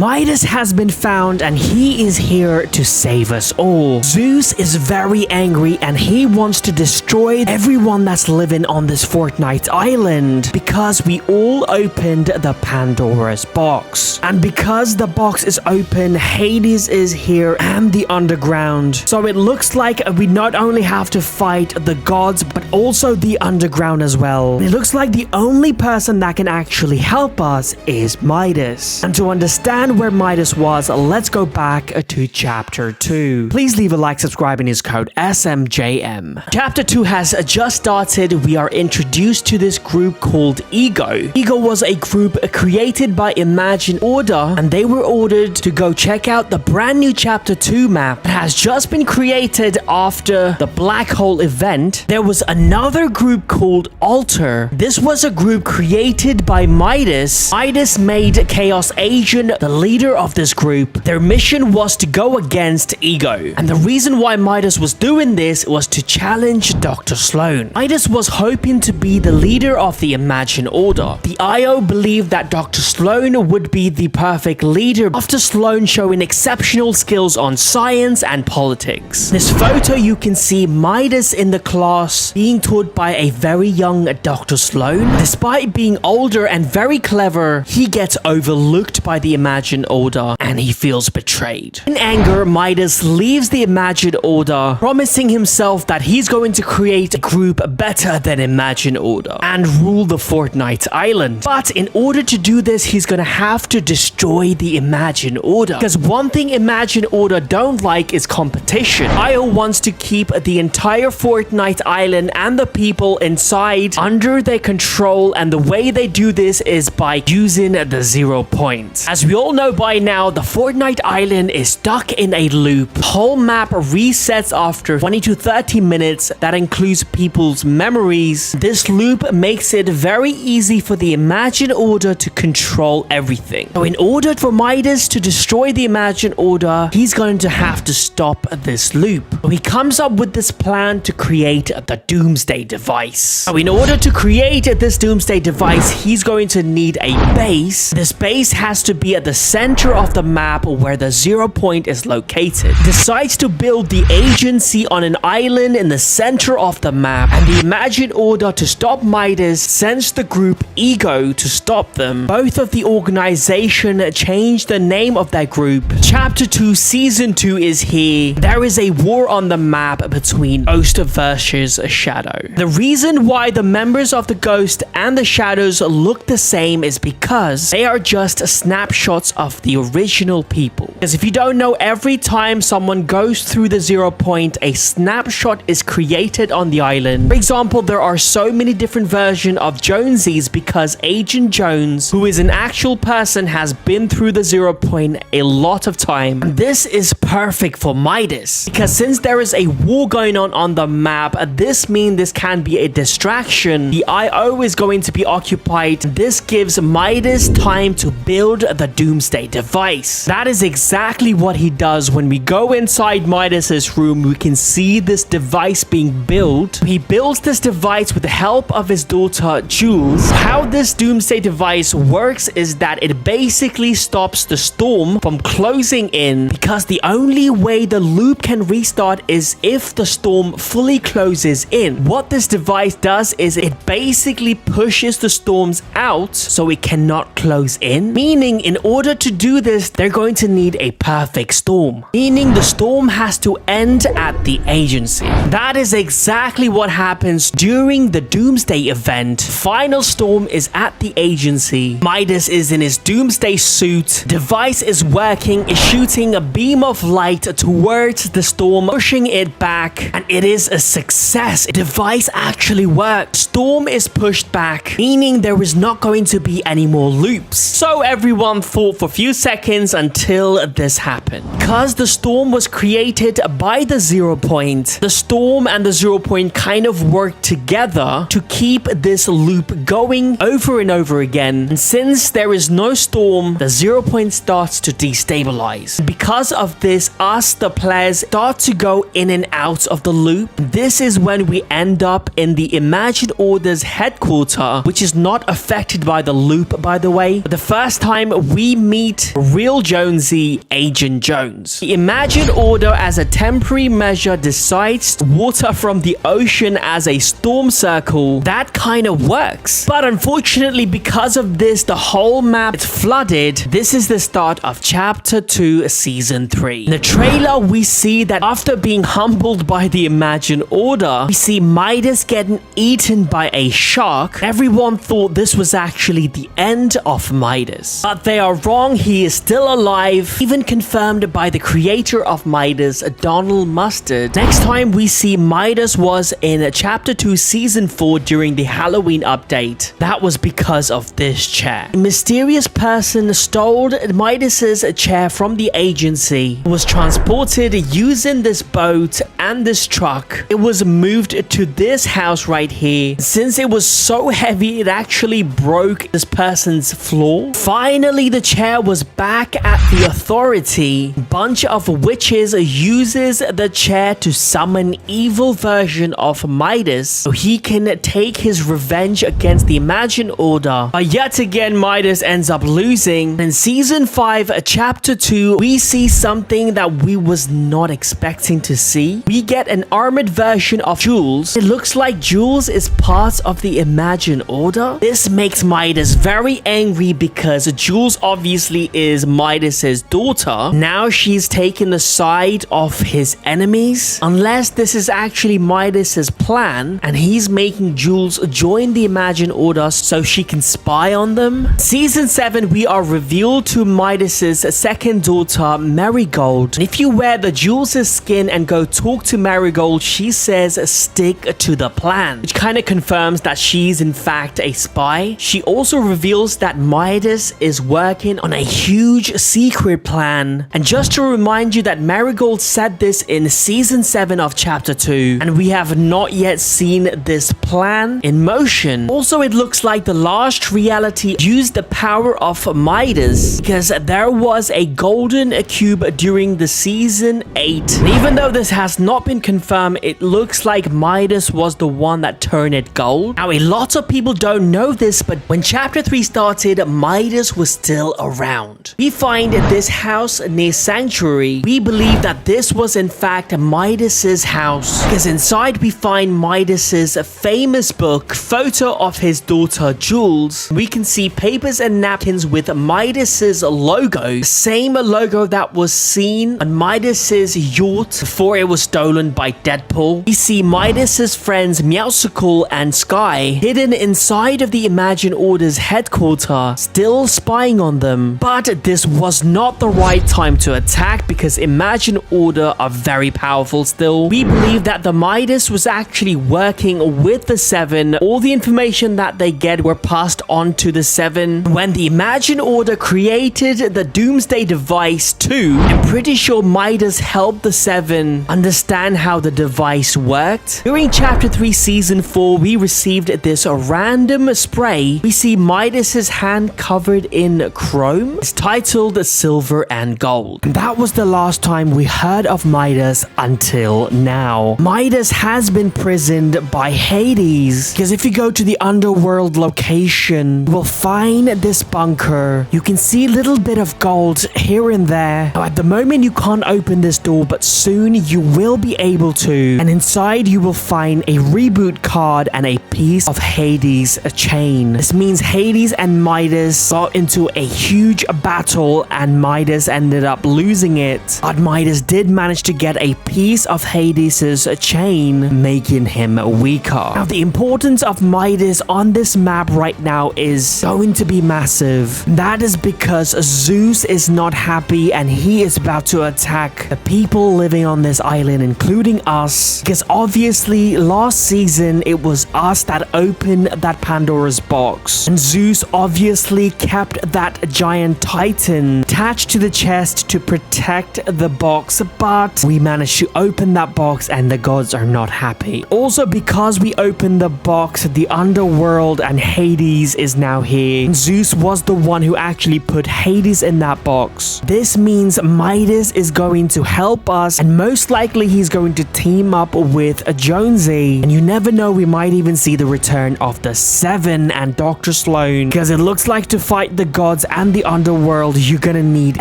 Midas has been found and he is here to save us all. Zeus is very angry and he wants to destroy everyone that's living on this Fortnite island because we all opened the Pandora's box. And because the box is open, Hades is here and the underground. So it looks like we not only have to fight the gods but also the underground as well. It looks like the only person that can actually help us is Midas. And to understand where Midas was, let's go back to chapter 2. Please leave a like, subscribe, and use code SMJM. Chapter 2 has just started. We are introduced to this group called Ego. Ego was a group created by Imagine Order, and they were ordered to go check out the brand new chapter 2 map that has just been created after the black hole event. There was another group called Alter. This was a group created by Midas. Midas made Chaos Agent the leader of this group. Their mission was to go against Ego. And the reason why Midas was doing this was to challenge Dr. Slone. Midas was hoping to be the leader of the Imagine Order. The IO believed that Dr. Slone would be the perfect leader after Slone showing exceptional skills on science and politics. In this photo you can see Midas in the class being taught by a very young Dr. Slone. Despite being older and very clever, he gets overlooked by the Imagine Order and he feels betrayed. In anger, Midas leaves the Imagine Order, promising himself that he's going to create a group better than Imagine Order and rule the Fortnite island. But in order to do this, he's gonna have to destroy the Imagine Order. Because one thing Imagine Order don't like is competition. IO wants to keep the entire Fortnite island and the people inside under their control, and the way they do this is by using the 0 point. As we all know by now, the Fortnite island is stuck in a loop. The whole map resets after 20 to 30 minutes. That includes people's memories. This loop makes it very easy for the Imagine Order to control everything. So in order for Midas to destroy the Imagine Order, he's going to have to stop this loop. So he comes up with this plan to create the doomsday device. So in order to create this doomsday device, he's going to need a base. This base has to be at the center of the map where the 0 point is located. He decides to build the agency on an island in the center of the map, and the Imagine Order, to stop Midas, sends the group Ego to stop them. Both of the organization changed the name of their group. Chapter 2 Season 2 is here. There is a war on the map between Ghost versus Shadow. The reason why the members of the Ghost and the Shadows look the same is because they are just snapshots of the original people. Because if you don't know, every time someone goes through the 0 point, a snapshot is created on the island. For example, there are so many different versions of Jonesies because Agent Jones, who is an actual person, has been through the 0 point a lot of time. And this is perfect for Midas because since there is a war going on the map, this means this can be a distraction. The IO is going to be occupied. This gives Midas time to build the doomsday device. That is exactly what he does. When we go inside Midas's room, we can see this device being built. He builds this device with the help of his daughter Jules. How this doomsday device works is that it basically stops the storm from closing in, because the only way the loop can restart is if the storm fully closes in. What this device does is it basically pushes the storms out so it cannot close in, meaning in order to do this, they're going to need a perfect storm, meaning the storm has to end at the agency. That is exactly what happens during the doomsday event. Final storm is at the agency. Midas is in his doomsday suit. Device is working, is shooting a beam of light towards the storm, pushing it back, and it is a success. The device actually worked. Storm is pushed back, meaning there is not going to be any more loops. So everyone thought for a few seconds until this happened. Because the storm was created by the 0 point, the storm and the 0 point kind of worked together to keep this loop going over and over again. And since there is no storm, the 0 point starts to destabilize. Because of this, us, the players, start to go in and out of the loop. This is when we end up in the Imagine Order's headquarters, which is not affected by the loop, by the way. The first time we meet real Jonesy, Agent Jones. The Imagine Order, as a temporary measure, decides water from the ocean as a storm circle. That kind of works. But unfortunately, because of this, the whole map is flooded. This is the start of Chapter 2, Season 3. In the trailer, we see that after being humbled by the Imagine Order, we see Midas getting eaten by a shark. Everyone thought this was actually the end of Midas. But they are wrong. He is still alive, even confirmed by the creator of Midas, Donald Mustard. Next time we see Midas was in Chapter 2, Season 4 during the Halloween update. That was because of this chair. A mysterious person stole Midas's chair from the agency. It was transported using this boat and this truck. It was moved to this house right here. Since it was so heavy, it actually broke this person's floor. Finally, the chair was back at the authority. A bunch of witches uses the chair to summon evil version of Midas so he can take his revenge against the Imagine Order. But yet again, Midas ends up losing. In Season 5, Chapter 2, we see something that we was not expecting to see. We get an armored version of Jules. It looks like Jules is part of the Imagine Order. This makes Midas very angry because Jules obviously is Midas's daughter. Now she's taken the side of his enemies. Unless this is actually Midas's plan and he's making Jules join the Imagine Order so she can spy on them. Season 7, we are revealed to Midas's second daughter, Marigold. And if you wear the Jules' skin and go talk to Marigold, she says stick to the plan, which kind of confirms that she's in fact a spy. She also reveals that Midas is working on a huge secret plan. And just to remind you that Marigold said this in Season 7 of Chapter 2, and we have not yet seen this plan in motion. Also, it looks like the last reality used the power of Midas because there was a golden cube during the Season 8. And even though this has not been confirmed, it looks like Midas was the one that turned it gold. Now, a lot of people don't know this, but when Chapter 3 started, Midas was still around. We find this house near Sanctuary. We believe that this was in fact Midas's house because inside we find Midas's famous book, photo of his daughter Jules. We can see papers and napkins with Midas's logo, the same logo that was seen on Midas's yacht before it was stolen by Deadpool. We see Midas's friends Meowsicle and Sky hidden inside of the Imagine Order's headquarters, still spying on them. But this was not the right time to attack because Imagine Order are very powerful still. We believe that the Midas was actually working with the Seven. All the information that they get were passed on to the Seven. When the Imagine Order created the Doomsday device too, I'm pretty sure Midas helped the Seven understand how the device worked. During Chapter 3 Season 4, we received this random spray. We see Midas's hand covered in chrome. It's titled Silver and Gold. And that was the last time we heard of Midas until now. Midas has been imprisoned by Hades because if you go to the underworld location, you will find this bunker. You can see a little bit of gold here and there. Now, at the moment you can't open this door, but soon you will be able to. And inside you will find a reboot card and a piece of Hades' chain. This means Hades and Midas got into a huge battle and Midas ended up losing it. But Midas did manage to get a piece of Hades' chain, making him weaker. Now, the importance of Midas on this map right now is going to be massive. That is because Zeus is not happy and he is about to attack the people living on this island, including us. Because obviously last season it was us that opened that Pandora's box. And Zeus obviously kept that giant titan attached to the chest to protect the box, but we managed to open that box and the gods are not happy. Also, because we opened the box, the underworld and Hades is now here. Zeus was the one who actually put Hades in that box. This means Midas is going to help us and most likely he's going to team up with Jonesy. And you never know, we might even see the return of the Seven and Dr. Sloan, because it looks like to fight the gods and the underworld, you're gonna need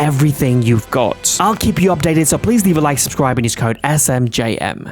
everything you've got. I'll keep you updated, so please leave a like, subscribe, and use code SMJM.